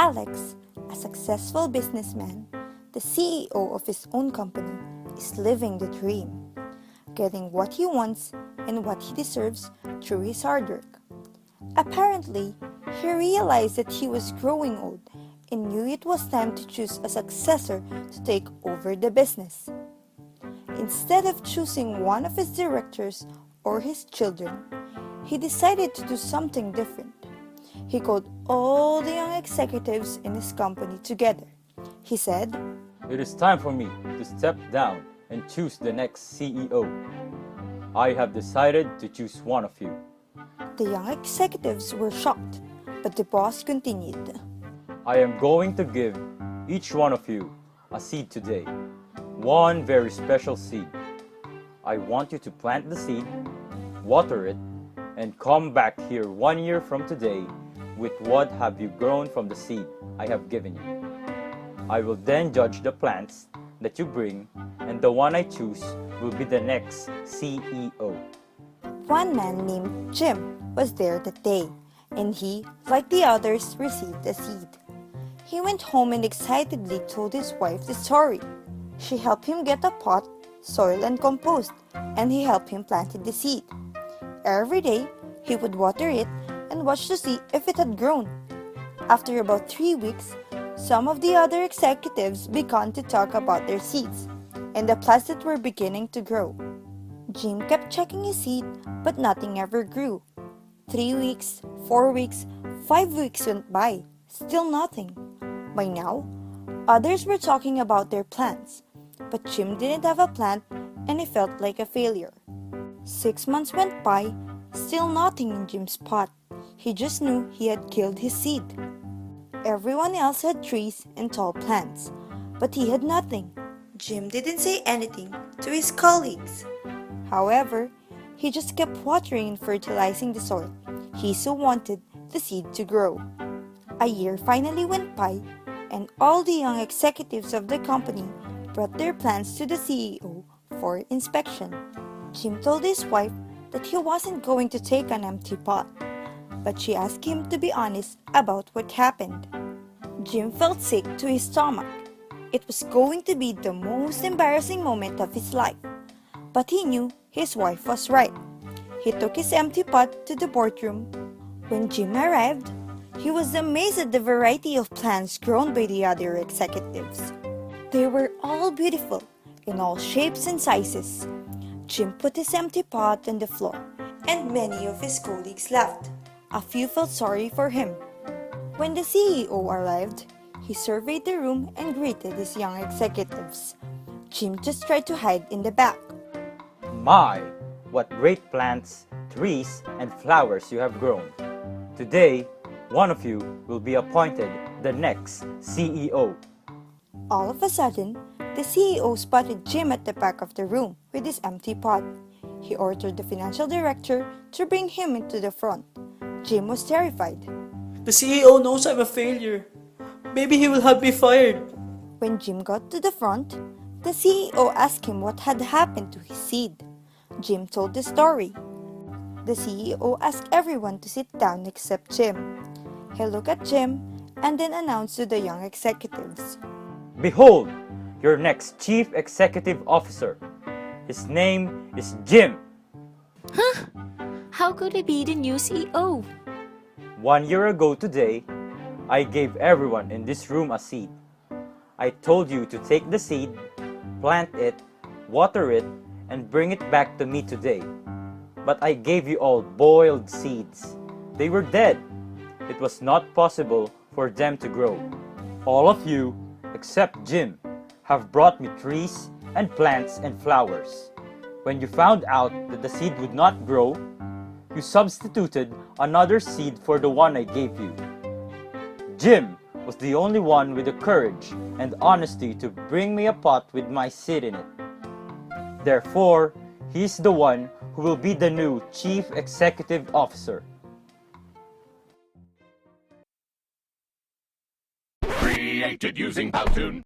Alex, a successful businessman, the CEO of his own company, is living the dream, getting what he wants and what he deserves through his hard work. Apparently, he realized that he was growing old and knew it was time to choose a successor to take over the business. Instead of choosing one of his directors or his children, he decided to do something different. He called all the young executives in his company together. He said, "It is time for me to step down and choose the next CEO. I have decided to choose one of you." The young executives were shocked, but the boss continued. "I am going to give each one of you a seed today, one very special seed. I want you to plant the seed, water it, and come back here 1 year from today with what have you grown from the seed I have given you. I will then judge the plants that you bring, and the one I choose will be the next CEO." One man named Jim was there that day, and he, like the others, received a seed. He went home and excitedly told his wife the story. She helped him get a pot, soil, and compost, and he helped him plant the seed. Every day, he would water it and watch to see if it had grown. After about 3 weeks, some of the other executives began to talk about their seeds and the plants that were beginning to grow. Jim kept checking his seed, but nothing ever grew. 3 weeks, 4 weeks, 5 weeks went by, still nothing. By now, others were talking about their plants, but Jim didn't have a plant and he felt like a failure. 6 months went by, still nothing in Jim's pot. He just knew he had killed his seed. Everyone else had trees and tall plants, but he had nothing. Jim didn't say anything to his colleagues. However, he just kept watering and fertilizing the soil. He so wanted the seed to grow. A year finally went by, and all the young executives of the company brought their plans to the CEO for inspection. Jim told his wife that he wasn't going to take an empty pot, but she asked him to be honest about what happened. Jim felt sick to his stomach. It was going to be the most embarrassing moment of his life, but he knew his wife was right. He took his empty pot to the boardroom. When Jim arrived, he was amazed at the variety of plants grown by the other executives. They were all beautiful, in all shapes and sizes. Jim put his empty pot on the floor, and many of his colleagues laughed. A few felt sorry for him. When the CEO arrived, he surveyed the room and greeted his young executives. Jim just tried to hide in the back. "My, what great plants, trees, and flowers you have grown. Today, one of you will be appointed the next CEO." All of a sudden, the CEO spotted Jim at the back of the room with his empty pot. He ordered the financial director to bring him into the front. Jim was terrified. "The CEO knows I'm a failure. Maybe he will have me fired." When Jim got to the front, the CEO asked him what had happened to his seed. Jim told the story. The CEO asked everyone to sit down except Jim. He looked at Jim and then announced to the young executives, "Behold, your next Chief Executive Officer. His name is Jim." Huh? How could he be the new CEO? 1 year ago today, I gave everyone in this room a seed. I told you to take the seed, plant it, water it, and bring it back to me today. But I gave you all boiled seeds. They were dead. It was not possible for them to grow. All of you, except Jim, have brought me trees and plants and flowers. When you found out that the seed would not grow, you substituted another seed for the one I gave you. Jim was the only one with the courage and honesty to bring me a pot with my seed in it. Therefore, he is the one who will be the new Chief Executive Officer. Created using Powtoon.